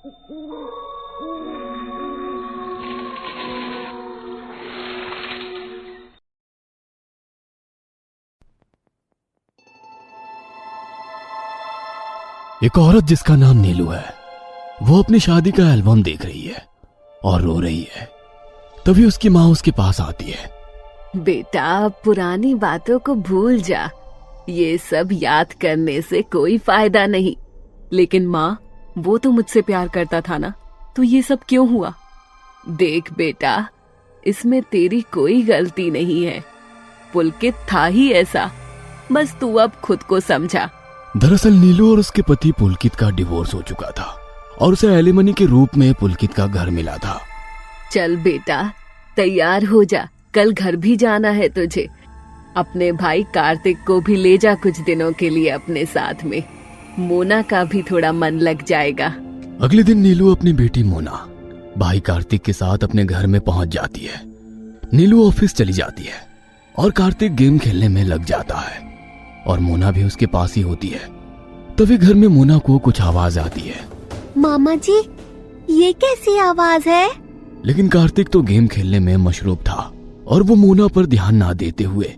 एक औरत जिसका नाम नीलू है, वो अपनी शादी का एल्बम देख रही है और रो रही है। तभी उसकी माँ उसके पास आती है। बेटा, पुरानी बातों को भूल जा, ये सब याद करने से कोई फायदा नहीं। लेकिन माँ, वो तो मुझसे प्यार करता था ना, तो ये सब क्यों हुआ? देख बेटा, इसमें तेरी कोई गलती नहीं है। पुलकित था ही ऐसा, बस तू अब खुद को समझा। दरअसल नीलू और उसके पति पुलकित का डिवोर्स हो चुका था और उसे एलिमनी के रूप में पुलकित का घर मिला था। चल बेटा, तैयार हो जा, कल घर भी जाना है तुझे। अपने भाई कार्तिक को भी ले जा कुछ दिनों के लिए अपने साथ में। मोना का भी थोड़ा मन लग जाएगा। अगले दिन नीलू अपनी बेटी मोना भाई कार्तिक के साथ अपने घर में पहुंच जाती है। नीलू ऑफिस चली जाती है और कार्तिक गेम खेलने में लग जाता है और मोना भी उसके पास ही होती है। तभी घर में मोना को कुछ आवाज आती है। मामा जी, ये कैसी आवाज है? लेकिन कार्तिक तो गेम खेलने में मशरूफ था और वो मोना पर ध्यान ना देते हुए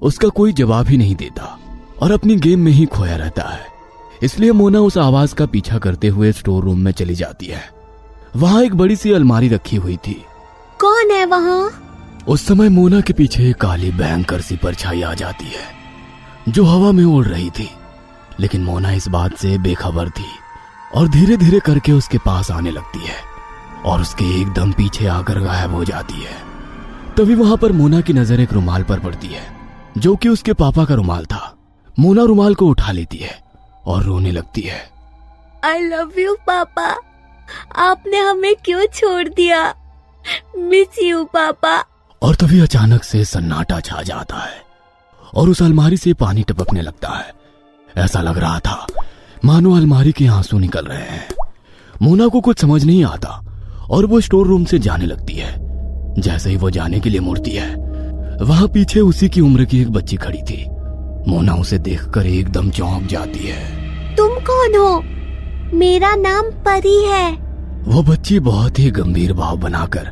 उसका कोई जवाब ही नहीं देता और अपनी गेम में ही खोया रहता है। इसलिए मोना उस आवाज का पीछा करते हुए स्टोर रूम में चली जाती है। वहाँ एक बड़ी सी अलमारी रखी हुई थी। कौन है वहाँ? उस समय मोना के पीछे एक काली भयंकर सी परछाई आ जाती है जो हवा में उड़ रही थी। लेकिन मोना इस बात से बेखबर थी और धीरे धीरे करके उसके पास आने लगती है और उसके एकदम पीछे आकर गायब हो जाती है। तभी वहां पर मोना की नजर एक रुमाल पर पड़ती है जो कि उसके पापा का रुमाल था। मोना रुमाल को उठा लेती है और रोने लगती है। I love you पापा, आपने हमें क्यों छोड़ दिया? मिस यू पापा। और तभी अचानक से सन्नाटा छा जाता है और उस अलमारी से पानी टपकने लगता है। ऐसा लग रहा था मानो अलमारी के आंसू निकल रहे हैं। मोना को कुछ समझ नहीं आता और वो स्टोर रूम से जाने लगती है। जैसे ही वो जाने के लिए मुड़ती है, वहां पीछे उसी की उम्र की एक बच्ची खड़ी थी। मोना उसे देखकर एकदम चौंक जाती है। तुम कौन हो? मेरा नाम परी है। वो बच्ची बहुत ही गंभीर भाव बनाकर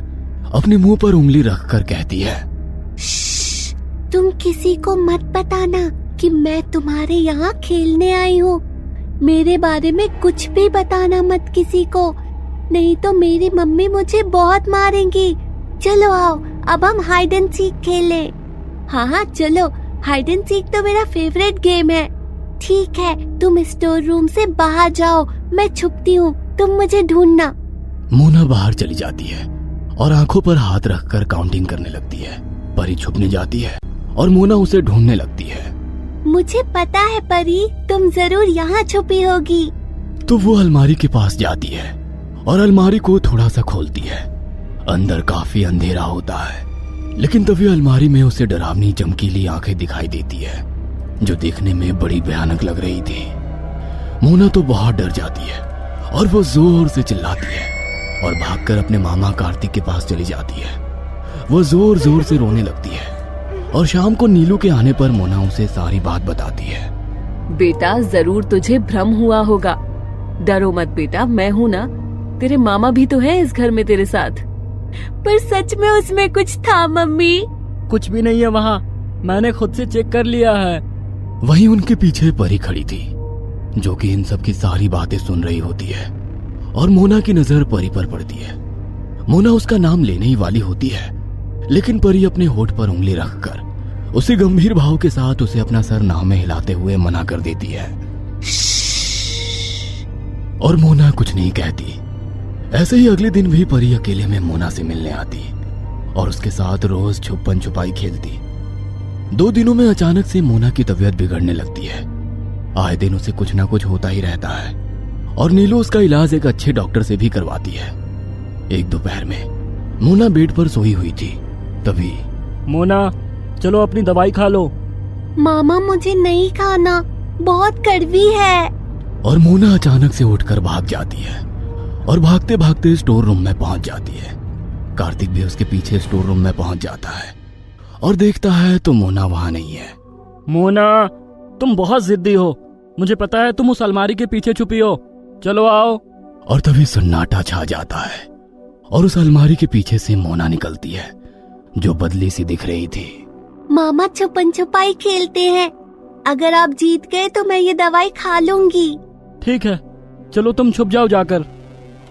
अपने मुंह पर उंगली रखकर कहती है, तुम किसी को मत बताना कि मैं तुम्हारे यहाँ खेलने आई हूँ। मेरे बारे में कुछ भी बताना मत किसी को, नहीं तो मेरी मम्मी मुझे बहुत मारेंगी। चलो आओ, अब हम हाइड एंड सीक खेलें। हाँ चलो, हाइड एंड सीक तो मेरा फेवरेट गेम है। ठीक है, तुम स्टोर रूम से बाहर जाओ, मैं छुपती हूँ, तुम मुझे ढूंढना। मोना बाहर चली जाती है और आंखों पर हाथ रखकर काउंटिंग करने लगती है। परी छुपने जाती है और मोना उसे ढूंढने लगती है। मुझे पता है परी, तुम जरूर यहाँ छुपी होगी। तो वो अलमारी के पास जाती है और अलमारी को थोड़ा सा खोलती है। अंदर काफी अंधेरा होता है, लेकिन तभी अलमारी में उसे डरावनी चमकीली आंखें दिखाई देती है जो देखने में बड़ी भयानक लग रही थी। मोना तो बहुत डर जाती है और वो जोर से चिल्लाती है और भागकर अपने मामा कार्तिक के पास चली जाती है। वो जोर जोर से रोने लगती है और शाम को नीलू के आने पर मोना उसे सारी बात बताती है। बेटा, जरूर तुझे भ्रम हुआ होगा। डरो मत बेटा, मैं हूँ ना, तेरे मामा भी तो है इस घर में तेरे साथ। पर सच में उसमें कुछ था मम्मी? कुछ भी नहीं है वहाँ, मैंने खुद से चेक कर लिया है। वहीं उनके पीछे परी खड़ी थी जो कि इन सब की सारी बातें सुन रही होती है और मोना की नजर परी पर पड़ती है। मोना उसका नाम लेने ही वाली होती है, लेकिन परी अपने होठ पर उंगली रखकर उसी गंभीर भाव के साथ उसे अपना सर नाव में हिलाते हुए मना कर देती है और मोना कुछ नहीं कहती। ऐसे ही अगले दिन भी परी अकेले में मोना से मिलने आती और उसके साथ रोज छुपन छुपाई खेलती। 2 दिनों में अचानक से मोना की तबीयत बिगड़ने लगती है। आए दिन उसे कुछ ना कुछ होता ही रहता है और नीलू उसका इलाज एक अच्छे डॉक्टर से भी करवाती है। एक दोपहर में मोना बेड पर सोई हुई थी। तभी मोना, चलो अपनी दवाई खा लो। मामा, मुझे नहीं खाना, बहुत कड़वी है। और मोना अचानक से उठकर भाग जाती है और भागते भागते स्टोर रूम में पहुंच जाती है। कार्तिक भी उसके पीछे स्टोर रूम में पहुंच जाता है और देखता है तो मोना वहां नहीं है। मोना, तुम बहुत जिद्दी हो, मुझे पता है तुम उस अलमारी के पीछे छुपी हो। चलो आओ। और तभी सन्नाटा छा जाता है और उस अलमारी के पीछे से मोना निकलती है जो बदली सी दिख रही थी। मामा छुपन छुपाई खेलते हैं, अगर आप जीत गए तो मैं ये दवाई खा लूंगी। ठीक है, चलो तुम छुप जाओ जाकर।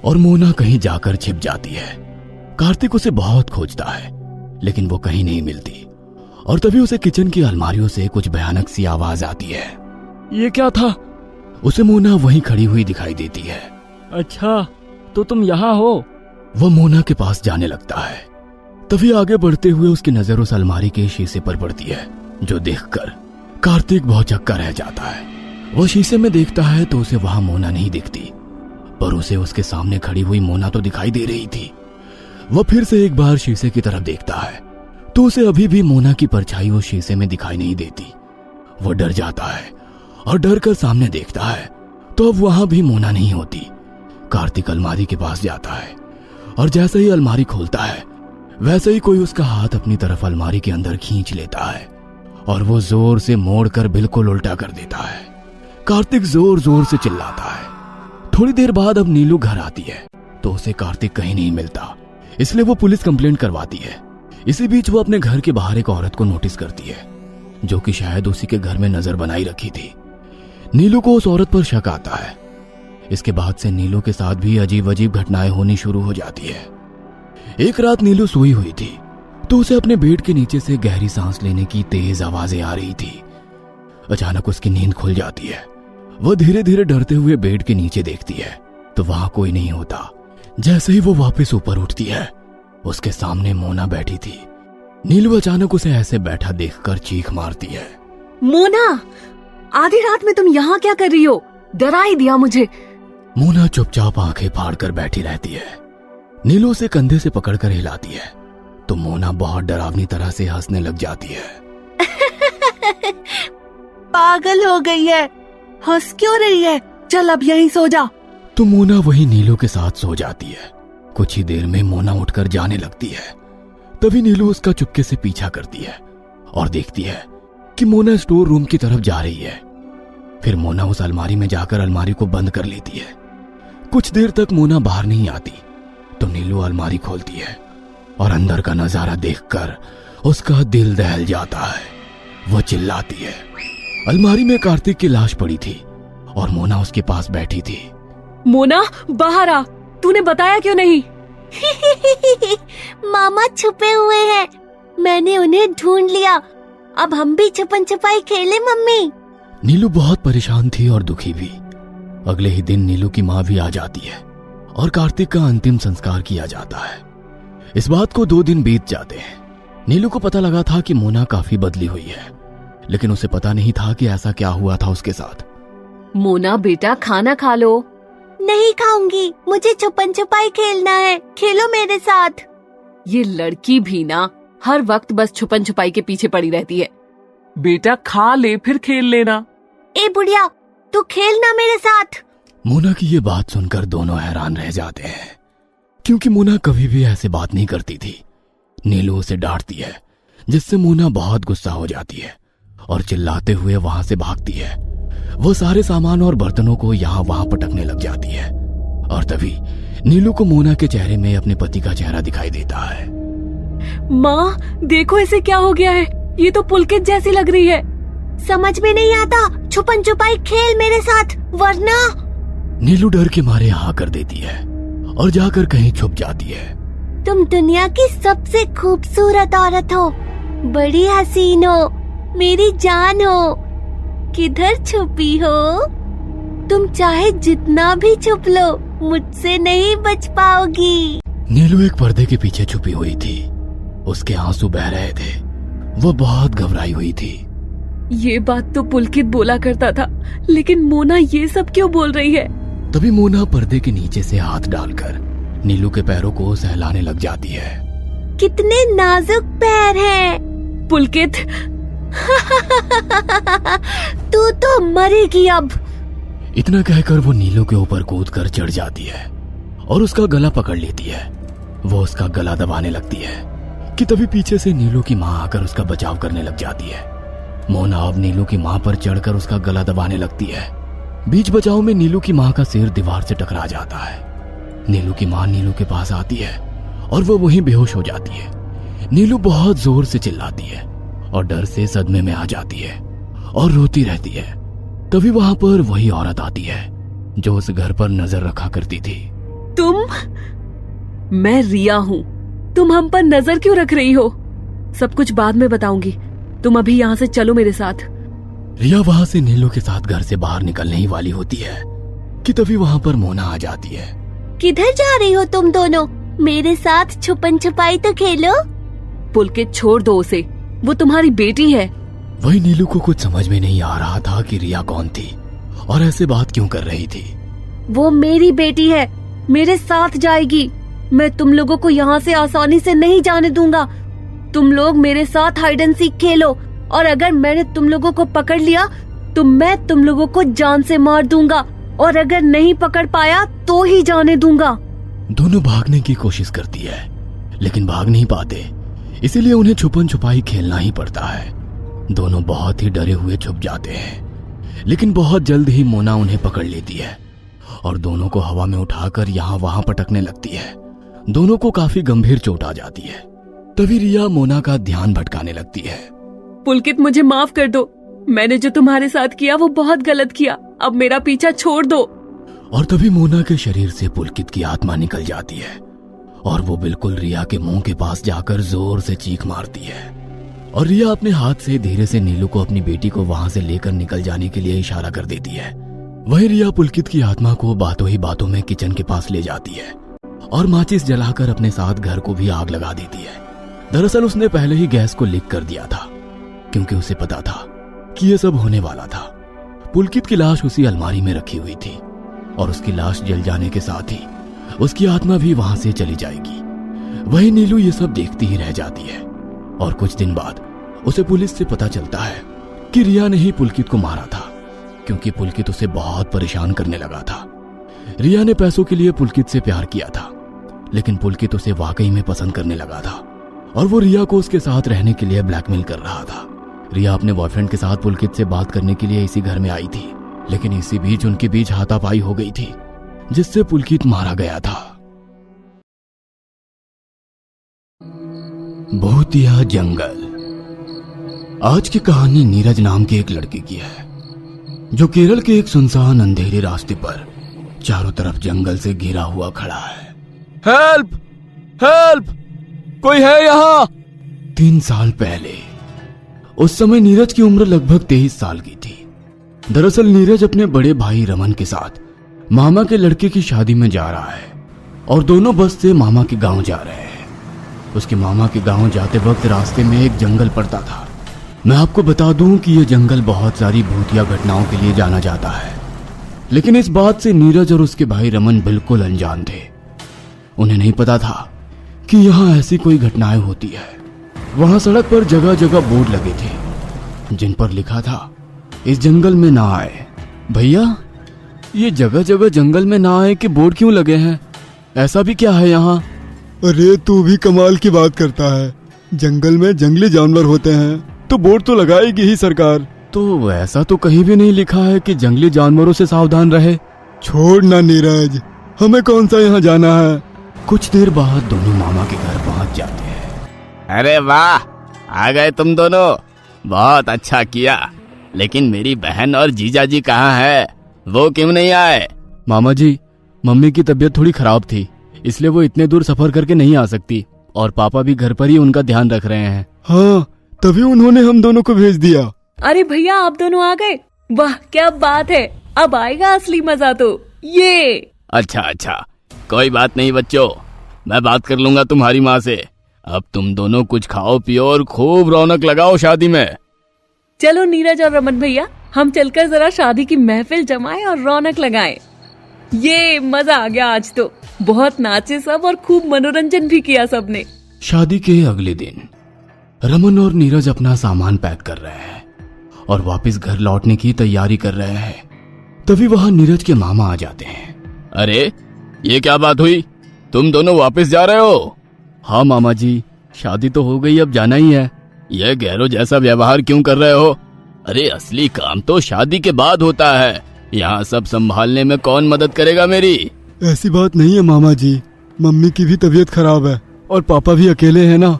और मोना कहीं जाकर छिप जाती है। कार्तिक उसे बहुत खोजता है लेकिन वो कहीं नहीं मिलती और तभी उसे किचन की अलमारियों से कुछ भयानक सी आवाज आती है। ये क्या था? उसे मोना वहीं खड़ी हुई दिखाई देती है। अच्छा, तो तुम यहाँ हो। वह मोना के पास जाने लगता है। तभी आगे बढ़ते हुए उसकी नजर उस अलमारी के शीशे पर पड़ती है जो देखकर कार्तिक भौचक्का रह जाता है। वो शीशे में देखता है तो उसे वहां मोना नहीं दिखती, पर उसे उसके सामने खड़ी हुई मोना तो दिखाई दे रही थी। वह फिर से एक बार शीशे की तरफ देखता है तो उसे अभी भी मोना की परछाई उस शीशे में दिखाई नहीं देती। वह डर जाता है और डर कर सामने देखता है तो अब वहां भी मोना नहीं होती। कार्तिक अलमारी के पास जाता है और जैसे ही अलमारी खोलता है वैसे ही कोई उसका हाथ अपनी तरफ अलमारी के अंदर खींच लेता है और वो जोर से मोड़कर बिल्कुल उल्टा कर देता है। कार्तिक जोर जोर से चिल्लाता है। थोड़ी देर बाद अब नीलू घर आती है तो उसे कार्तिक कहीं नहीं मिलता, इसलिए वो पुलिस कंप्लेंट करवाती है। इसी बीच वो अपने घर के बाहर एक औरत को नोटिस करती है जो कि शायद उसी के घर में नजर बनाई रखी थी। नीलू को उस औरत पर शक आता है। इसके बाद से नीलू के साथ भी अजीब अजीब घटनाएं होनी शुरू हो जाती है। एक रात नीलू सोई हुई थी तो उसे अपने बेड के नीचे से गहरी सांस लेने की तेज आवाजें आ रही थी। अचानक उसकी नींद खुल जाती है। वह धीरे धीरे डरते हुए बेड के नीचे देखती है तो वहां कोई नहीं होता। जैसे ही वो वापस ऊपर उठती है उसके सामने मोना बैठी थी। नीलू अचानक उसे ऐसे बैठा देखकर चीख मारती है। मोना, आधी रात में तुम यहाँ क्या कर रही हो? डरा ही दिया मुझे। मोना चुपचाप आंखें फाड़कर बैठी रहती है। नीलू उसे कंधे से पकड़कर हिलाती है तो मोना बहुत डरावनी तरह से हंसने लग जाती है। पागल हो गई है, हंस क्यों रही है? चल अब यहीं सो जा। तो मोना वही नीलू के साथ सो जाती है। कुछ ही देर में मोना उठकर जाने लगती है। तभी नीलू उसका चुपके से पीछा करती है और देखती है कि मोना स्टोर रूम की तरफ जा रही है। फिर मोना उस अलमारी में जाकर अलमारी को बंद कर लेती है। कुछ देर तक मोना बाहर नहीं आती तो नीलू अलमारी खोलती है और अंदर का नजारा देखकर उसका दिल दहल जाता है। वह चिल्लाती है। अलमारी में कार्तिक की लाश पड़ी थी और मोना उसके पास बैठी थी। मोना, बाहर आ। तूने बताया क्यों नहीं? मामा छुपे हुए हैं, मैंने उन्हें ढूंढ लिया। अब हम भी छुपन छुपाई खेले मम्मी। नीलू बहुत परेशान थी और दुखी भी। अगले ही दिन नीलू की माँ भी आ जाती है और कार्तिक का अंतिम संस्कार किया जाता है। इस बात को 2 दिन बीत जाते हैं। नीलू को पता लगा था कि मोना काफी बदली हुई है, लेकिन उसे पता नहीं था कि ऐसा क्या हुआ था उसके साथ। मोना बेटा, खाना खा लो। नहीं खाऊंगी, मुझे छुपन छुपाई खेलना है, खेलो मेरे साथ। ये लड़की भी ना हर वक्त बस छुपन छुपाई के पीछे पड़ी रहती है। बेटा खा ले फिर खेल लेना। ए बुढ़िया, तू खेलना मेरे साथ। मोना की ये बात सुनकर दोनों हैरान रह जाते हैं क्योंकि मोना कभी भी ऐसे बात नहीं करती थी। नीलू उसे डांटती है जिससे मोना बहुत गुस्सा हो जाती है और चिल्लाते हुए वहां से भागती है। वो सारे सामान और बर्तनों को यहाँ वहां पटकने लग जाती है और तभी नीलू को मोना के चेहरे में अपने पति का चेहरा दिखाई देता है। माँ, देखो इसे क्या हो गया है, ये तो पुलकित जैसी लग रही है। समझ में नहीं आता, छुपन छुपाई खेल मेरे साथ वरना। नीलू डर के मारे हाँ कर देती है और जाकर कहीं छुप जाती है। तुम दुनिया की सबसे खूबसूरत औरत हो, बड़ी हसीन हो, मेरी जान हो। किधर छुपी हो? तुम चाहे जितना भी छुप लो, मुझसे नहीं बच पाओगी। नीलू एक पर्दे के पीछे छुपी हुई थी। उसके आंसू बह रहे थे। वो बहुत घबराई हुई थी। ये बात तो पुलकित बोला करता था, लेकिन मोना ये सब क्यों बोल रही है? तभी मोना पर्दे के नीचे से हाथ डालकर नीलू के पैरों को सहलाने लग जाती है। कितने नाजुक पैर हैं। पुलकित, तू तो मरेगी अब। इतना कहकर वो नीलू के ऊपर कूदकर चढ़ जाती है और उसका गला पकड़ लेती है। वो उसका गला दबाने लगती है कि तभी पीछे से नीलू की माँ आकर उसका बचाव करने लग जाती है। मोना अब नीलू की माँ पर चढ़कर उसका गला दबाने लगती है। बीच बचाव में नीलू की माँ का सिर दीवार से टकरा जाता है। नीलू की माँ नीलू के पास आती है और वो वहीं बेहोश हो जाती है। नीलू बहुत जोर से चिल्लाती है और डर से सदमे में आ जाती है और रोती रहती है। तभी वहां पर वही औरत आती है जो उस घर पर नजर रखा करती थी। तुम? मैं रिया हूँ। तुम हम पर नजर क्यों रख रही हो? सब कुछ बाद में बताऊंगी। तुम अभी यहाँ से चलो मेरे साथ। रिया वहां से नीलू के साथ घर से बाहर निकलने ही वाली होती है कि तभी वहां पर मोना आ जाती है। किधर जा रही हो तुम दोनों? मेरे साथ छुपन छुपाई तो खेलो। पुलकित छोड़ दो उसे, वो तुम्हारी बेटी है। वही नीलू को कुछ समझ में नहीं आ रहा था कि रिया कौन थी और ऐसे बात क्यों कर रही थी। वो मेरी बेटी है, मेरे साथ जाएगी। मैं तुम लोगों को यहाँ से आसानी से नहीं जाने दूंगा। तुम लोग मेरे साथ हाइड एंड सीक खेलो और अगर मैंने तुम लोगों को पकड़ लिया तो मैं तुम लोगों को जान से मार दूंगा और अगर नहीं पकड़ पाया तो ही जाने दूंगा। दोनों भागने की कोशिश करती है लेकिन भाग नहीं पाते, इसीलिए उन्हें छुपन छुपाई खेलना ही पड़ता है। दोनों बहुत ही डरे हुए छुप जाते हैं लेकिन बहुत जल्द ही मोना उन्हें पकड़ लेती है और दोनों को हवा में उठाकर यहाँ वहां पटकने लगती है। दोनों को काफी गंभीर चोट आ जाती है। तभी रिया मोना का ध्यान भटकाने लगती है। पुलकित मुझे माफ कर दो, मैंने जो तुम्हारे साथ किया वो बहुत गलत किया। अब मेरा पीछा छोड़ दो। और तभी मोना के शरीर से पुलकित की आत्मा निकल जाती है और वो बिल्कुल रिया के मुंह के पास जाकर जोर से चीख मारती है और रिया अपने हाथ से धीरे से नीलू को अपनी बेटी को वहां से लेकर निकल जाने के लिए इशारा कर देती है। वही रिया पुलकित की आत्मा को बातों ही बातों में किचन के पास ले जाती है और माचिस जलाकर अपने साथ घर को भी आग लगा देती है। दरअसल उसने पहले ही गैस को लीक कर दिया था क्योंकि उसे पता था कि यह सब होने वाला था। पुलकित की लाश उसी अलमारी में रखी हुई थी और उसकी लाश जल जाने के साथ ही उसकी आत्मा भी वहां से चली जाएगी। वही नीलू ये सब देखती ही रह जाती है और कुछ दिन बाद उसे पुलिस से पता चलता है कि रिया ने ही पुलकित को मारा था क्योंकि पुलकित उसे बहुत परेशान करने लगा था। रिया ने पैसों के लिए पुलकित से प्यार किया था लेकिन पुलकित उसे वाकई में पसंद करने लगा था और वो रिया को उसके साथ रहने के लिए ब्लैकमेल कर रहा था। रिया अपने बॉयफ्रेंड के साथ पुलकित से बात करने के लिए इसी घर में आई थी लेकिन इसी बीच उनके बीच हाथापाई हो गई थी जिससे पुलकित मारा गया था। भूतिया जंगल। आज की कहानी नीरज नाम के एक लड़के की है जो केरल के एक सुनसान अंधेरे रास्ते पर चारों तरफ जंगल से घिरा हुआ खड़ा है। हेल्प! हेल्प! कोई है यहाँ? 3 साल पहले। उस समय नीरज की उम्र लगभग 23 साल की थी। दरअसल नीरज अपने बड़े भाई रमन के साथ मामा के लड़के की शादी में जा रहा है और दोनों बस से मामा के गांव जा रहे हैं। उसके मामा के गांव जाते वक्त रास्ते में एक जंगल पड़ता था। मैं आपको बता दूं कि यह जंगल बहुत सारी भूतिया घटनाओं के लिए जाना जाता है लेकिन इस बात से नीरज और उसके भाई रमन बिल्कुल अनजान थे। उन्हें नहीं पता था कि यहाँ ऐसी कोई घटनाएं होती है। वहां सड़क पर जगह जगह बोर्ड लगे थे जिन पर लिखा था इस जंगल में ना आए। भैया, ये जगह जगह जंगल में ना आए के बोर्ड क्यों लगे हैं? ऐसा भी क्या है यहाँ? अरे तू भी कमाल की बात करता है। जंगल में जंगली जानवर होते हैं तो बोर्ड तो लगाएगी ही सरकार। तो ऐसा तो कहीं भी नहीं लिखा है कि जंगली जानवरों से सावधान रहे। छोड़ ना नीरज, हमें कौन सा यहाँ जाना है। कुछ देर बाद दोनों मामा के घर पहुंच जाते हैं। अरे वाह, आ गए तुम दोनों, बहुत अच्छा किया। लेकिन मेरी बहन और जीजा जी कहाँ है? वो क्यों नहीं आए? मामा जी, मम्मी की तबीयत थोड़ी खराब थी इसलिए वो इतने दूर सफर करके नहीं आ सकती और पापा भी घर पर ही उनका ध्यान रख रहे हैं। हाँ, तभी उन्होंने हम दोनों को भेज दिया। अरे भैया, आप दोनों आ गए? वाह क्या बात है, अब आएगा असली मजा तो। ये अच्छा, कोई बात नहीं बच्चों, मैं बात कर लूंगा तुम्हारी माँ से। अब तुम दोनों कुछ खाओ पियो और खूब रौनक लगाओ शादी में। चलो नीरज और रमन भैया, हम चलकर जरा शादी की महफिल जमाएं और रौनक लगाएं। ये मजा आ गया आज तो, बहुत नाचे सब और खूब मनोरंजन भी किया सबने। शादी के अगले दिन रमन और नीरज अपना सामान पैक कर रहे हैं और वापस घर लौटने की तैयारी कर रहे हैं। तभी वहां नीरज के मामा आ जाते हैं। अरे ये क्या बात हुई, तुम दोनों वापस जा रहे हो? हाँ मामा जी, शादी तो हो गई, अब जाना ही है। ये गैरों जैसा व्यवहार क्यों कर रहे हो? अरे असली काम तो शादी के बाद होता है। यहाँ सब संभालने में कौन मदद करेगा मेरी? ऐसी बात नहीं है मामा जी, मम्मी की भी तबीयत खराब है और पापा भी अकेले हैं ना।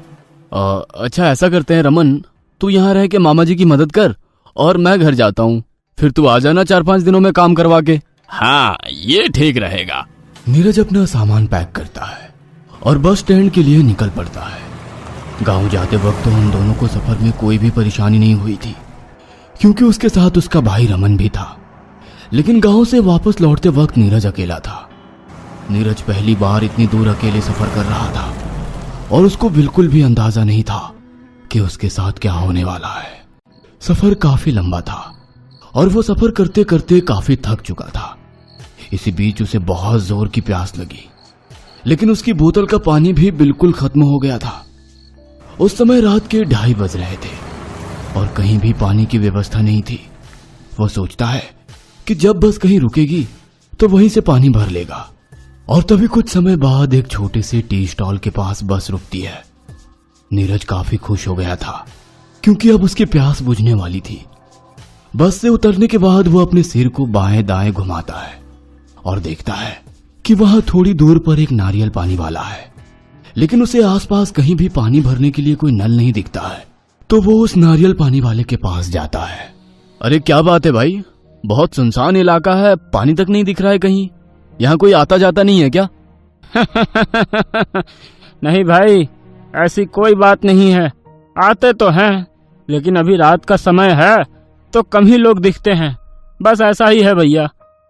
अच्छा ऐसा करते हैं रमन, तू यहाँ रह के मामा जी की मदद कर और मैं घर जाता हूँ, फिर तू आ जाना 4-5 दिनों में काम करवा के। हाँ, ये ठीक रहेगा। नीरज अपना सामान पैक करता है और बस स्टैंड के लिए निकल पड़ता है। गांव जाते वक्त तो उन दोनों को सफर में कोई भी परेशानी नहीं हुई थी, क्योंकि उसके साथ उसका भाई रमन भी था। लेकिन गांव से वापस लौटते वक्त नीरज अकेला था। नीरज पहली बार इतनी दूर अकेले सफर कर रहा था और उसको बिल्कुल भी अंदाजा नहीं था कि उसके साथ क्या होने वाला है। सफर काफी लंबा था और वो सफर करते करते काफी थक चुका था। इसी बीच उसे बहुत जोर की प्यास लगी, लेकिन उसकी बोतल का पानी भी बिल्कुल खत्म हो गया था। उस समय रात के 2:30 बज रहे थे और कहीं भी पानी की व्यवस्था नहीं थी। वो सोचता है कि जब बस कहीं रुकेगी तो वहीं से पानी भर लेगा। और तभी कुछ समय बाद एक छोटे से टी स्टॉल के पास बस रुकती है। नीरज काफी खुश हो गया था, क्योंकि अब उसकी प्यास बुझने वाली थी। बस से उतरने के बाद वो अपने सिर को बाएं दाएं घुमाता है और देखता है कि वहां थोड़ी दूर पर एक नारियल पानी वाला है, लेकिन उसे आसपास कहीं भी पानी भरने के लिए कोई नल नहीं दिखता है। तो वो उस नारियल पानी वाले के पास जाता है। अरे क्या बात है भाई, बहुत सुनसान इलाका है, पानी तक नहीं दिख रहा है कहीं। यहाँ कोई आता जाता नहीं है क्या? नहीं भाई, ऐसी कोई बात नहीं है। आते तो हैं, लेकिन अभी रात का समय है तो कम ही लोग दिखते हैं। बस ऐसा ही है भैया।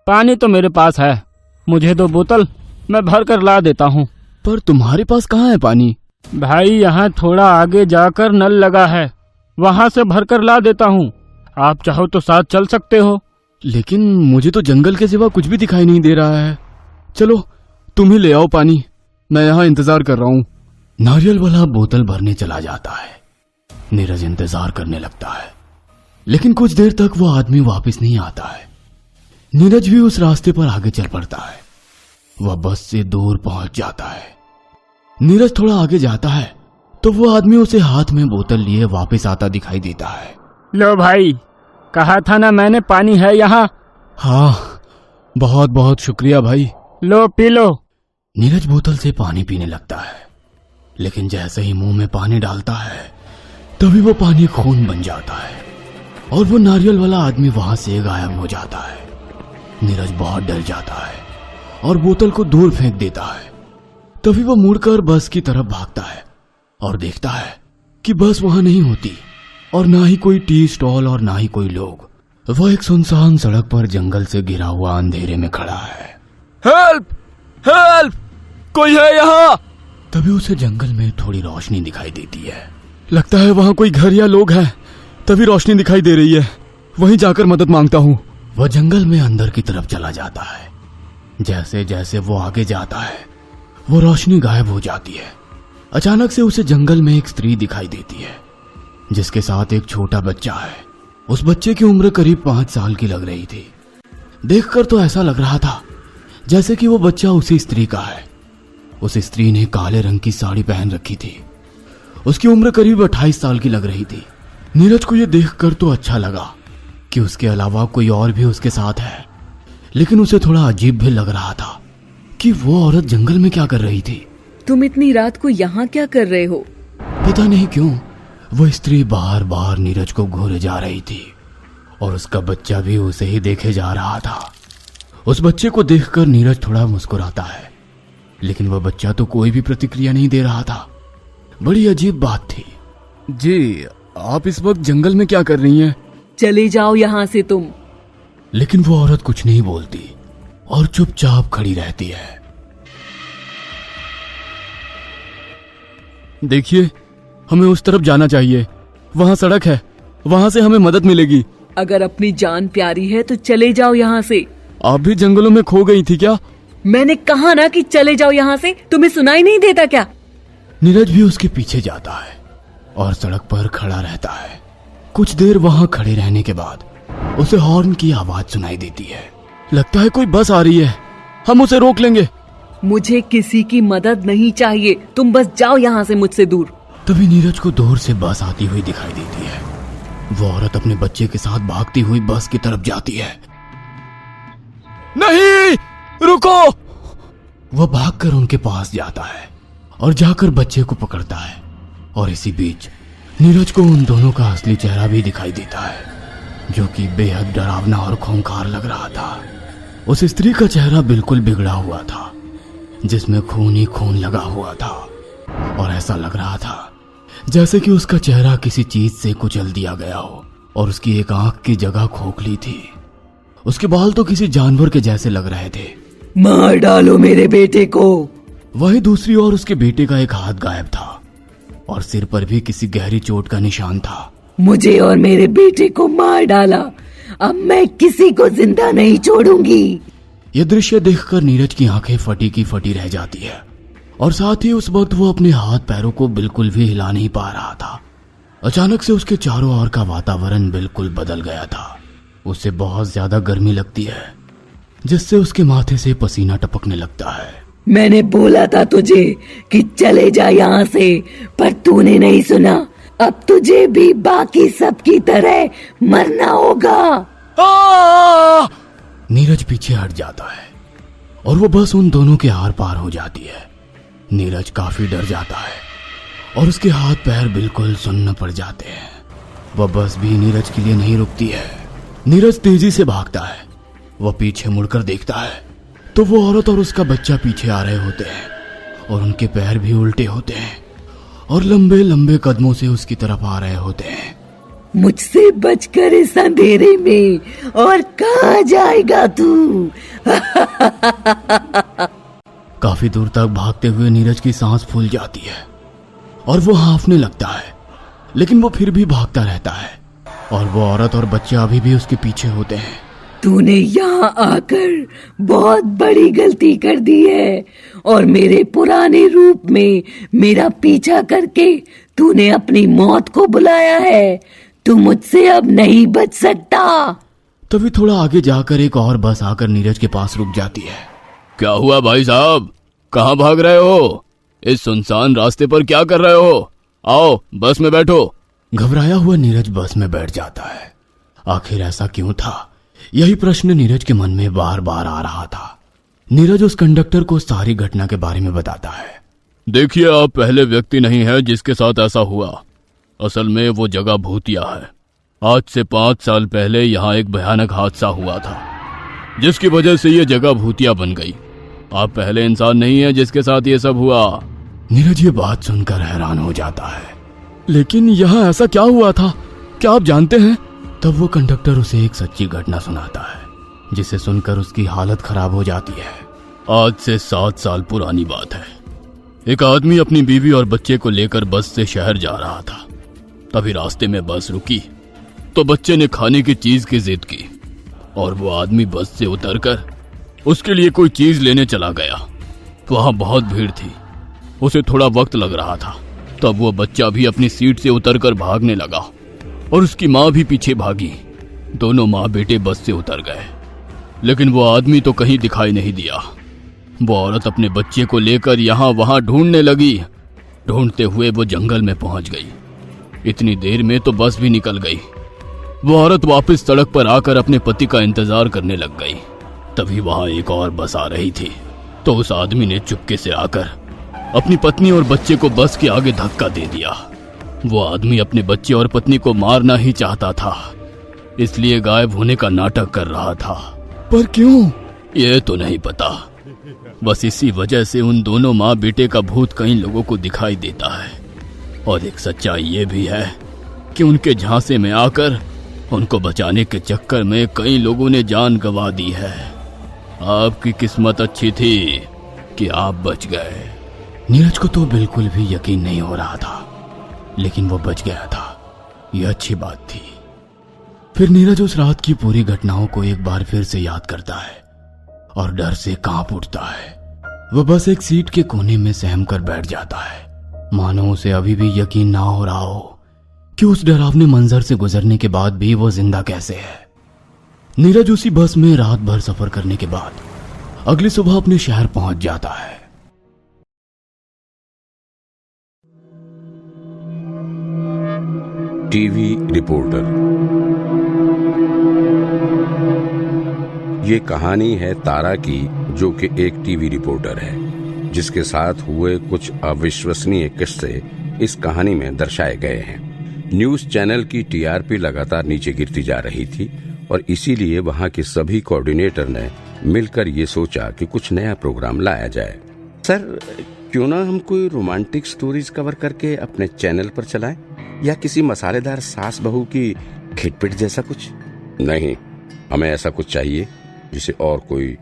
पानी तो मेरे पास है, मुझे 2 बोतल मैं भर कर ला देता हूँ। पर तुम्हारे पास कहाँ है पानी? भाई यहाँ थोड़ा आगे जाकर नल लगा है, वहाँ से भर कर ला देता हूँ। आप चाहो तो साथ चल सकते हो। लेकिन मुझे तो जंगल के सिवा कुछ भी दिखाई नहीं दे रहा है। चलो तुम ही ले आओ पानी, मैं यहाँ इंतजार कर रहा हूँ। नारियल वाला बोतल भरने चला जाता है। नीरज इंतजार करने लगता है, लेकिन कुछ देर तक वो आदमी वापस नहीं आता है। नीरज भी उस रास्ते पर आगे चल पड़ता है। वह बस से दूर पहुंच जाता है। नीरज थोड़ा आगे जाता है तो वो आदमी उसे हाथ में बोतल लिए वापस आता दिखाई देता है। लो भाई, कहा था ना मैंने, पानी है यहाँ। हाँ, बहुत बहुत शुक्रिया भाई। लो पी लो। नीरज बोतल से पानी पीने लगता है, लेकिन जैसे ही मुंह में पानी डालता है तभी वो पानी खून बन जाता है और वो नारियल वाला आदमी वहां से गायब हो जाता है। नीरज बहुत डर जाता है और बोतल को दूर फेंक देता है। तभी वो मुड़कर बस की तरफ भागता है और देखता है कि बस वहां नहीं होती और ना ही कोई टी स्टॉल और ना ही कोई लोग। वो एक सुनसान सड़क पर जंगल से घिरा हुआ अंधेरे में खड़ा है। हेल्प! हेल्प! कोई है यहाँ? तभी उसे जंगल में थोड़ी रोशनी दिखाई देती है। लगता है वहां कोई घर या लोग हैं, तभी रोशनी दिखाई दे रही है। वहीं जाकर मदद मांगता हूँ। वह जंगल में अंदर की तरफ चला जाता है। जैसे जैसे वो आगे जाता है वो रोशनी गायब हो जाती है। अचानक से उसे जंगल में एक स्त्री दिखाई देती है, जिसके साथ एक छोटा बच्चा है। उस बच्चे की उम्र करीब 5 साल की लग रही थी। देखकर तो ऐसा लग रहा था जैसे कि वो बच्चा उसी स्त्री का है। उस स्त्री ने काले रंग की साड़ी पहन रखी थी। उसकी उम्र करीब 28 साल की लग रही थी। नीरज को यह देखकर तो अच्छा लगा कि उसके अलावा कोई और भी उसके साथ है, लेकिन उसे थोड़ा अजीब भी लग रहा था कि वो औरत जंगल में क्या कर रही थी। तुम इतनी रात को यहाँ क्या कर रहे हो? पता नहीं क्यों वो स्त्री बार बार नीरज को घूरे जा रही थी और उसका बच्चा भी उसे ही देखे जा रहा था। उस बच्चे को देखकर नीरज थोड़ा मुस्कुराता है, लेकिन वह बच्चा तो कोई भी प्रतिक्रिया नहीं दे रहा था। बड़ी अजीब बात थी। जी, आप इस वक्त जंगल में क्या कर रही हैं? चले जाओ यहाँ से तुम। लेकिन वो औरत कुछ नहीं बोलती और चुपचाप खड़ी रहती है। देखिए, हमें उस तरफ जाना चाहिए। वहां सड़क है, वहां से हमें मदद मिलेगी। अगर अपनी जान प्यारी है तो चले जाओ यहाँ से। आप भी जंगलों में खो गई थी क्या? मैंने कहा ना कि चले जाओ यहाँ से, तुम्हें सुनाई नहीं देता क्या? नीरज भी उसके पीछे जाता है और सड़क पर खड़ा रहता है। कुछ देर वहां खड़े रहने के बाद उसे हॉर्न की आवाज सुनाई देती है। लगता है कोई बस आ रही है, हम उसे रोक लेंगे। मुझे किसी की मदद नहीं चाहिए, तुम बस जाओ यहाँ से मुझसे दूर। तभी नीरज को दूर से बस आती हुई दिखाई देती है। वो औरत अपने बच्चे के साथ भागती हुई बस की तरफ जाती है। नहीं, रुको। वह भागकर उनके पास जाता है और जाकर बच्चे को पकड़ता है। और इसी बीच नीरज को उन दोनों का असली चेहरा भी दिखाई देता है, जो कि बेहद डरावना और खूंखार लग रहा था। उस स्त्री का चेहरा बिल्कुल बिगड़ा हुआ था, जिसमें खून ही खून लगा हुआ था, और ऐसा लग रहा था जैसे कि उसका चेहरा किसी चीज से कुचल दिया गया हो, और उसकी एक आंख की जगह खोखली थी। उसके बाल तो किसी जानवर के जैसे लग रहे थे। मार डालो मेरे बेटे को। वहीं दूसरी ओर उसके बेटे का एक हाथ गायब था और सिर पर भी किसी गहरी चोट का निशान था। मुझे और मेरे बेटे को मार डाला, अब मैं किसी को जिंदा नहीं छोड़ूंगी। यह दृश्य देखकर नीरज की आंखें फटी की फटी रह जाती है, और साथ ही उस वक्त वो अपने हाथ पैरों को बिल्कुल भी हिला नहीं पा रहा था। अचानक से उसके चारों ओर का वातावरण बिल्कुल बदल गया था। उसे बहुत ज्यादा गर्मी लगती है, जिससे उसके माथे से पसीना टपकने लगता है। मैंने बोला था तुझे कि चले जा यहाँ से, पर तूने नहीं सुना। अब तुझे भी बाकी सबकी तरह मरना होगा। नीरज पीछे हट जाता है और वो बस उन दोनों के आर पार हो जाती है। नीरज काफी डर जाता है और उसके हाथ पैर बिल्कुल सुन्न पड़ जाते हैं। वह बस भी नीरज के लिए नहीं रुकती है। नीरज तेजी से भागता है। वह पीछे मुड़कर देखता है तो वो औरत और उसका बच्चा पीछे आ रहे होते हैं, और उनके पैर भी उल्टे होते हैं और लंबे लंबे कदमों से उसकी तरफ आ रहे होते हैं। मुझसे बचकर इस अंधेरे में और कहाँ जाएगा तू? काफी दूर तक भागते हुए नीरज की सांस फूल जाती है और वो हांफने लगता है, लेकिन वो फिर भी भागता रहता है, और वो औरत और बच्चे अभी भी उसके पीछे होते हैं। तूने यहाँ आकर बहुत बड़ी गलती कर दी है, और मेरे पुराने रूप में मेरा पीछा करके तूने अपनी मौत को बुलाया है। तू मुझसे अब नहीं बच सकता। तभी थोड़ा आगे जाकर एक और बस आकर नीरज के पास रुक जाती है। क्या हुआ भाई साहब, कहाँ भाग रहे हो? इस सुनसान रास्ते पर क्या कर रहे हो? आओ बस में बैठो। घबराया हुआ नीरज बस में बैठ जाता है। आखिर ऐसा क्यों था? यही प्रश्न नीरज के मन में बार बार आ रहा था। नीरज उस कंडक्टर को सारी घटना के बारे में बताता है। देखिए, आप पहले व्यक्ति नहीं है जिसके साथ ऐसा हुआ। असल में वो जगह भूतिया है। आज से 5 साल पहले यहाँ एक भयानक हादसा हुआ था, जिसकी वजह से ये जगह भूतिया बन गई। आप पहले इंसान नहीं है जिसके साथ ये सब हुआ। नीरज ये बात सुनकर हैरान हो जाता है। लेकिन यहाँ ऐसा क्या हुआ था, क्या आप जानते हैं? तब वो कंडक्टर उसे एक सच्ची घटना सुनाता है, जिसे सुनकर उसकी हालत खराब हो जाती है। आज से 7 साल पुरानी बात है। एक आदमी अपनी बीवी और बच्चे को लेकर बस से शहर जा रहा था। तभी रास्ते में बस रुकी तो बच्चे ने खाने की चीज की जिद की, और वो आदमी बस से उतरकर उसके लिए कोई चीज लेने चला गया। वहां बहुत भीड़ थी, उसे थोड़ा वक्त लग रहा था। तब वो बच्चा भी अपनी सीट से उतरकर भागने लगा और उसकी माँ भी पीछे भागी। दोनों माँ बेटे बस से उतर गए, लेकिन वो आदमी तो कहीं दिखाई नहीं दिया। वो औरत अपने बच्चे को लेकर यहाँ वहां ढूंढने लगी। ढूंढते हुए वो जंगल में पहुंच गई। इतनी देर में तो बस भी निकल गई। वो औरत वापस सड़क पर आकर अपने पति का इंतजार करने लग गई। तभी वहां एक और बस आ रही थी, तो उस आदमी ने चुपके से आकर अपनी पत्नी और बच्चे को बस के आगे धक्का दे दिया। वो आदमी अपने बच्चे और पत्नी को मारना ही चाहता था, इसलिए गायब होने का नाटक कर रहा था। पर क्यों? ये तो नहीं पता। बस इसी वजह से उन दोनों माँ बेटे का भूत कई लोगों को दिखाई देता है। और एक सच्चाई ये भी है कि उनके झांसे में आकर उनको बचाने के चक्कर में कई लोगों ने जान गंवा दी है। आपकी किस्मत अच्छी थी कि आप बच गए। नीरज को तो बिल्कुल भी यकीन नहीं हो रहा था, लेकिन वो बच गया था, यह अच्छी बात थी। फिर नीरज उस रात की पूरी घटनाओं को एक बार फिर से याद करता है और डर से कांप उठता है। वह बस एक सीट के कोने में सहम कर बैठ जाता है, मानो उसे अभी भी यकीन ना हो रहा हो कि उस डरावने मंजर से गुजरने के बाद भी वो जिंदा कैसे है। नीरज उसी बस में रात भर सफर करने के बाद अगली सुबह अपने शहर पहुंच जाता है। TV reporter. ये कहानी है तारा की, जो कि एक टीवी रिपोर्टर है, जिसके साथ हुए कुछ अविश्वसनीय किस्से इस कहानी में दर्शाए गए हैं। न्यूज चैनल की टीआरपी लगातार नीचे गिरती जा रही थी और इसीलिए वहां के सभी कोऑर्डिनेटर ने मिलकर ये सोचा कि कुछ नया प्रोग्राम लाया जाए। सर, क्यों ना हम कोई रोमांटिक स्टोरीज कवर करके अपने चैनल पर चलाएं, या किसी मसालेदार सास बहू की खिटपिट जैसा कुछ? नहीं, हमें ऐसा कुछ चाहिए जिसे और कोई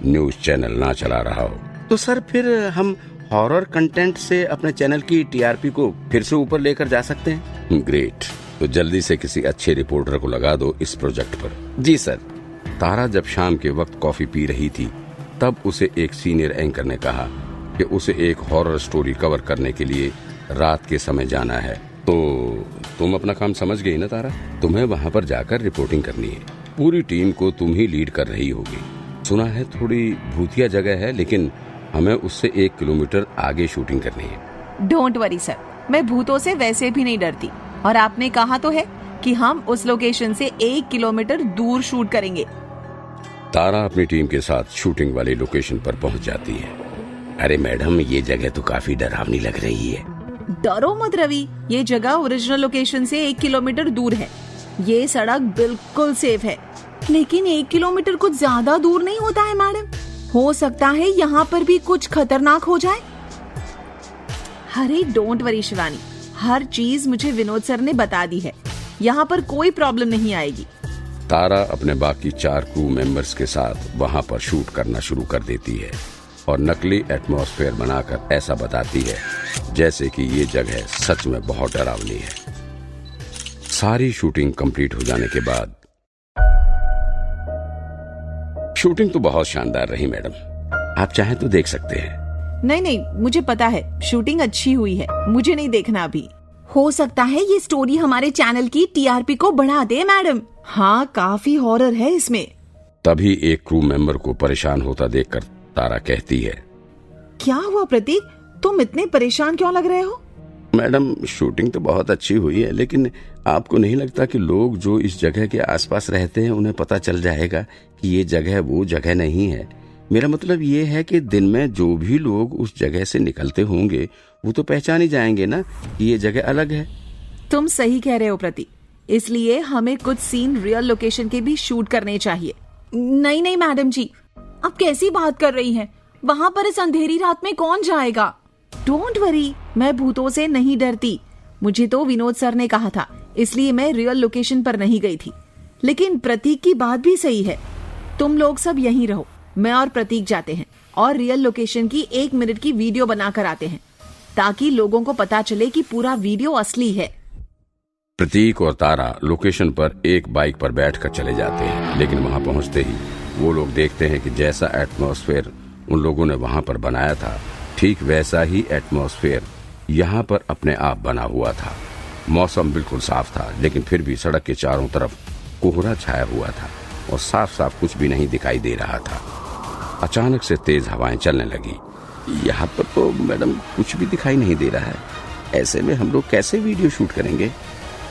न्यूज चैनल ना चला रहा हो। तो सर, फिर हम हॉरर कंटेंट से अपने चैनल की टीआरपी को फिर से ऊपर लेकर जा सकते हैं। ग्रेट, तो जल्दी से किसी अच्छे रिपोर्टर को लगा दो इस प्रोजेक्ट पर। जी सर। तारा जब शाम के वक्त कॉफी पी रही थी, तब उसे एक सीनियर एंकर ने कहा कि उसे एक हॉरर स्टोरी कवर करने के लिए रात के समय जाना है। तो तुम अपना काम समझ गई ना तारा? तुम्हें वहाँ पर जाकर रिपोर्टिंग करनी है। पूरी टीम को तुम ही लीड कर रही होगी। सुना है थोड़ी भूतिया जगह है, लेकिन हमें उससे 1 किलोमीटर आगे शूटिंग करनी है। डोंट वरी सर, मैं भूतों से वैसे भी नहीं डरती, और आपने कहा तो है कि हम उस लोकेशन से 1 किलोमीटर दूर शूट करेंगे। तारा अपनी टीम के साथ शूटिंग वाली लोकेशन पर पहुंच जाती है। अरे मैडम, ये जगह तो काफी डरावनी लग रही है। डरो मत रवि, ये जगह ओरिजिनल लोकेशन से 1 किलोमीटर दूर है। ये सड़क बिल्कुल सेफ है, लेकिन 1 किलोमीटर कुछ ज्यादा दूर नहीं होता है मैडम। हो सकता है यहाँ पर भी कुछ खतरनाक हो जाए। अरे डोंट वरी शिवानी, हर चीज मुझे विनोद सर ने बता दी है, यहाँ पर कोई प्रॉब्लम नहीं आएगी। तारा अपने बाकी 4 क्रू मेंबर्स के साथ वहाँ पर शूट करना शुरू कर देती है और नकली एटमॉस्फेयर बनाकर ऐसा बताती है जैसे कि ये जगह सच में बहुत डरावनी है। सारी शूटिंग कंप्लीट हो जाने के बाद शूटिंग तो बहुत शानदार रही मैडम, आप चाहें तो देख सकते हैं। नहीं, मुझे पता है शूटिंग अच्छी हुई है, मुझे नहीं देखना अभी। हो सकता है ये स्टोरी हमारे चैनल की टीआरपी को बढ़ा दे मैडम। हाँ, काफी हॉरर है इसमें। तभी एक क्रू मेंबर को परेशान होता देखकर तारा कहती है, क्या हुआ प्रतीक, तुम इतने परेशान क्यों लग रहे हो? मैडम, शूटिंग तो बहुत अच्छी हुई है, लेकिन आपको नहीं लगता कि लोग जो इस जगह के आसपास रहते हैं उन्हें पता चल जाएगा कि ये जगह वो जगह नहीं है? मेरा मतलब ये है कि दिन में जो भी लोग उस जगह से निकलते होंगे वो तो पहचान ही जाएंगे ना कि ये जगह अलग है। तुम सही कह रहे हो प्रतीक, इसलिए हमें कुछ सीन रियल लोकेशन के भी शूट करने चाहिए। नहीं मैडम जी, आप कैसी बात कर रही हैं? वहाँ पर इस अंधेरी रात में कौन जाएगा? डोंट वरी, मैं भूतों से नहीं डरती। मुझे तो विनोद सर ने कहा था, इसलिए मैं रियल लोकेशन पर नहीं गई थी। लेकिन प्रतीक की बात भी सही है, तुम लोग सब यहीं रहो, मैं और प्रतीक जाते हैं और रियल लोकेशन की 1 मिनट की वीडियो बनाकर आते हैं, ताकि लोगों को पता चले कि पूरा वीडियो असली है। प्रतीक और तारा लोकेशन पर एक बाइक पर बैठकर चले जाते हैं, लेकिन वहां पहुंचते ही वो लोग देखते हैं कि जैसा एटमॉस्फेयर उन लोगों ने वहां पर बनाया था, ठीक वैसा ही एटमॉस्फेयर यहाँ पर अपने आप बना हुआ था। मौसम बिल्कुल साफ था, लेकिन फिर भी सड़क के चारों तरफ कोहरा छाया हुआ था और साफ साफ कुछ भी नहीं दिखाई दे रहा था। अचानक से तेज हवाएं चलने लगी। यहाँ पर तो मैडम कुछ भी दिखाई नहीं दे रहा है, ऐसे में हम लोग कैसे वीडियो शूट करेंगे?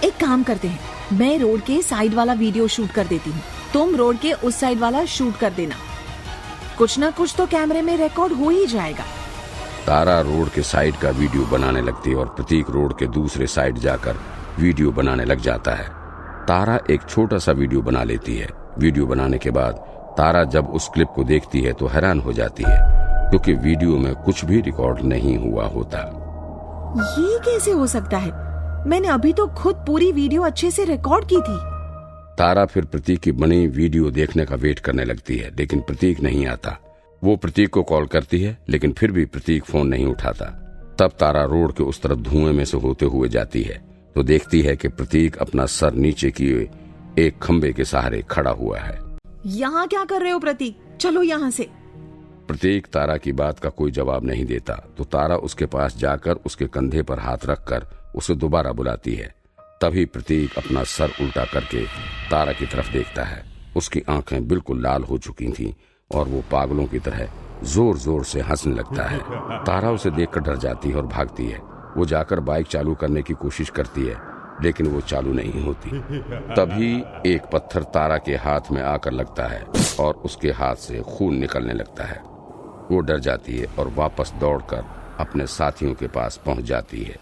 एक काम करते हैं, मैं रोड के साइड वाला वीडियो शूट कर देती हूँ, तुम रोड के उस साइड वाला शूट कर देना। कुछ ना कुछ तो कैमरे में रिकॉर्ड हो ही जाएगा। तारा रोड के साइड का वीडियो बनाने लगती है और प्रतीक रोड के दूसरे साइड जाकर वीडियो बनाने लग जाता है। तारा एक छोटा सा वीडियो बना लेती है। वीडियो बनाने के बाद तारा जब उस क्लिप को देखती है तो हैरान हो जाती है, क्योंकि वीडियो में कुछ भी रिकॉर्ड नहीं हुआ होता। ये कैसे हो सकता है? मैंने अभी तो खुद पूरी वीडियो अच्छे से रिकॉर्ड की थी। तारा फिर प्रतीक की बनी वीडियो देखने का वेट करने लगती है, लेकिन प्रतीक नहीं आता। वो प्रतीक को कॉल करती है, लेकिन फिर भी प्रतीक फोन नहीं उठाता। तब तारा रोड के उस तरफ धुएं में से होते हुए जाती है तो देखती है कि प्रतीक अपना सर नीचे किए एक खंबे के सहारे खड़ा हुआ है। यहाँ क्या कर रहे हो प्रतीक? चलो यहाँ से। प्रतीक तारा की बात का कोई जवाब नहीं देता, तो तारा उसके पास जाकर उसके कंधे पर हाथ रखकर उसे दोबारा बुलाती है। तभी प्रतीक अपना सर उल्टा करके तारा की तरफ देखता है। उसकी आंखें बिल्कुल लाल हो चुकी थीं और वो पागलों की तरह जोर जोर से हंसने लगता है। तारा उसे देखकर डर जाती है और भागती है। वो जाकर बाइक चालू करने की कोशिश करती है, लेकिन वो चालू नहीं होती। तभी एक पत्थर तारा के हाथ में आकर लगता है और उसके हाथ से खून निकलने लगता है। वो डर जाती है और वापस दौड़कर अपने साथियों के पास पहुंच जाती है।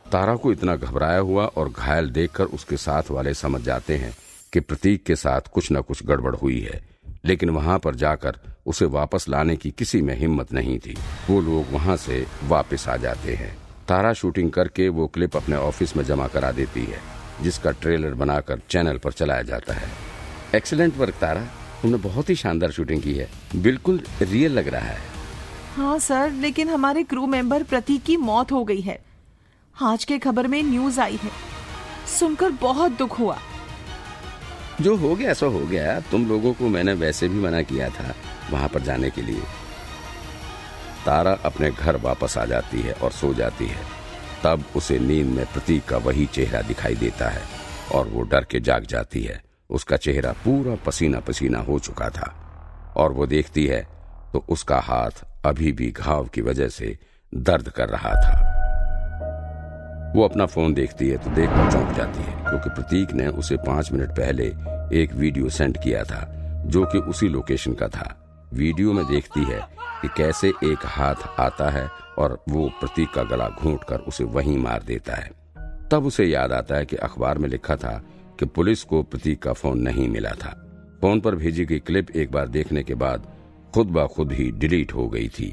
तारा को इतना घबराया हुआ और घायल देखकर उसके साथ वाले समझ जाते हैं कि प्रतीक के साथ कुछ न कुछ गड़बड़ हुई है, लेकिन वहां पर जाकर उसे वापस लाने की किसी में हिम्मत नहीं थी। वो लोग वहां से वापस आ जाते हैं। तारा शूटिंग करके वो क्लिप अपने ऑफिस में जमा करा देती है, जिसका ट्रेलर बनाकर चैनल पर चलाया जाता है। एक्सीलेंट वर्क तारा, तुमने बहुत ही शानदार शूटिंग की है, बिल्कुल रियल लग रहा है। हाँ सर, लेकिन हमारे क्रू मेंबर प्रतीक की मौत हो गई है। आज के खबर में न्यूज आई है, सुनकर बहुत दुख हुआ। जो हो गया सो हो गया। तुम लोगों को मैंने वैसे भी मना किया था वहां पर जाने के लिए। तारा अपने घर वापस आ जाती है और सो जाती है। तब उसे नींद में प्रतीक का वही चेहरा दिखाई देता है और वो डर के जाग जाती है। उसका चेहरा पूरा पसीना पसीना हो चुका था और वो देखती है तो उसका हाथ अभी भी घाव की वजह से दर्द कर रहा था। वो अपना फोन देखती है तो देखकर चौंक जाती है, क्योंकि प्रतीक ने उसे 5 मिनट पहले एक वीडियो सेंड किया था जो कि उसी लोकेशन का था। वीडियो में देखती है कि कैसे एक हाथ आता है और वो प्रतीक का गला घोंटकर उसे वहीं मार देता है। तब उसे याद आता है कि अखबार में लिखा था कि पुलिस को प्रतीक का फोन नहीं मिला था। फोन पर भेजी गई क्लिप एक बार देखने के बाद खुद ब खुद ही डिलीट हो गई थी।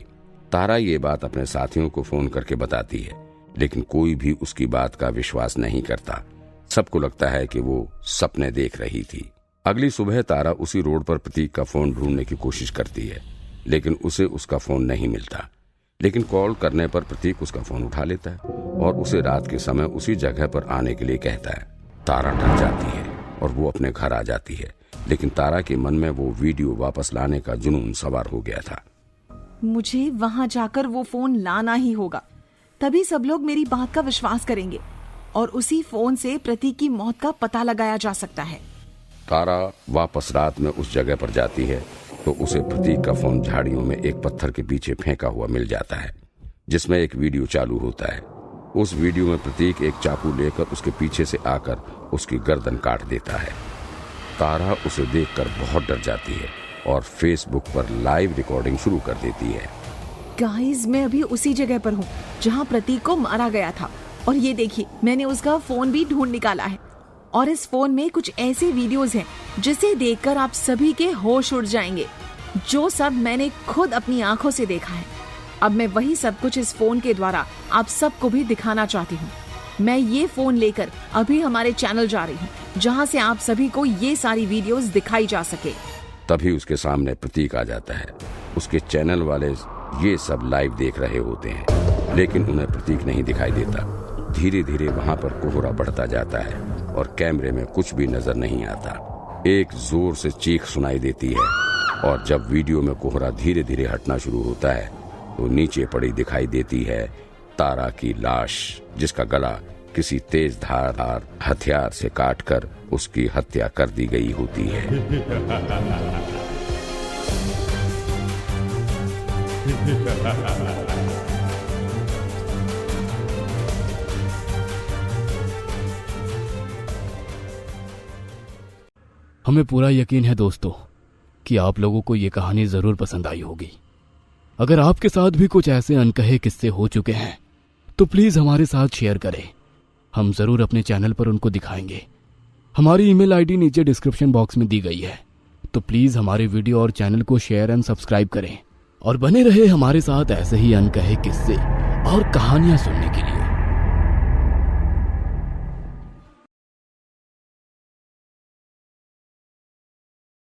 तारा ये बात अपने साथियों को फोन करके बताती है, लेकिन कोई भी उसकी बात का विश्वास नहीं करता। सबको लगता है कि वो सपने देख रही थी। अगली सुबह तारा उसी रोड पर प्रतीक का फोन ढूंढने की कोशिश करती है, लेकिन उसे उसका फोन नहीं मिलता। लेकिन कॉल करने पर प्रतीक उसका फोन उठा लेता है और उसे रात के समय उसी जगह पर आने के लिए कहता है। तारा डर जाती है और वो अपने घर आ जाती है, लेकिन तारा के मन में वो वीडियो वापस लाने का जुनून सवार हो गया था। मुझे वहां जाकर वो फोन लाना ही होगा, तभी सब लोग मेरी बात का विश्वास करेंगे और उसी फोन से प्रतीक की मौत का पता लगाया जा सकता है। तारा वापस रात में उस जगह पर जाती है तो उसे प्रतीक का फोन झाड़ियों में एक पत्थर के पीछे फेंका हुआ मिल जाता है, जिसमें एक वीडियो चालू होता है। उस वीडियो में प्रतीक एक चाकू लेकर उसके पीछे से आकर उसकी गर्दन काट देता है। तारा उसे देखकर बहुत डर जाती है और फेसबुक पर लाइव रिकॉर्डिंग शुरू कर देती है। गाइस, मैं अभी उसी जगह पर हूँ जहाँ प्रतीक को मारा गया था, और ये देखिए मैंने उसका फोन भी ढूंढ निकाला है और इस फोन में कुछ ऐसे वीडियोस हैं जिसे देखकर आप सभी के होश उड़ जाएंगे, जो सब मैंने खुद अपनी आंखों से देखा है। अब मैं वही सब कुछ इस फोन के द्वारा आप सबको भी दिखाना चाहती हूँ। मैं ये फोन लेकर अभी हमारे चैनल जा रही हूँ, जहाँ से आप सभी को ये सारी वीडियोस दिखाई जा सके। तभी उसके सामने प्रतीक आ जाता है। उसके चैनल वाले ये सब लाइव देख रहे होते हैं, लेकिन उन्हें प्रतीक नहीं दिखाई देता। धीरे धीरे वहां पर कोहरा बढ़ता जाता है और कैमरे में कुछ भी नजर नहीं आता। एक जोर से चीख सुनाई देती है और जब वीडियो में कोहरा धीरे धीरे हटना शुरू होता है तो नीचे पड़ी दिखाई देती है तारा की लाश, जिसका गला किसी तेज धारदार हथियार से काटकर उसकी हत्या कर दी गई होती है। हमें पूरा यकीन है दोस्तों कि आप लोगों को ये कहानी जरूर पसंद आई होगी। अगर आपके साथ भी कुछ ऐसे अनकहे किस्से हो चुके हैं तो प्लीज हमारे साथ शेयर करें, हम जरूर अपने चैनल पर उनको दिखाएंगे। हमारी ईमेल आईडी नीचे डिस्क्रिप्शन बॉक्स में दी गई है, तो प्लीज हमारे वीडियो और चैनल को शेयर एंड सब्सक्राइब करें और बने रहे हमारे साथ ऐसे ही अनकहे किस्से और कहानियां सुनने के लिए।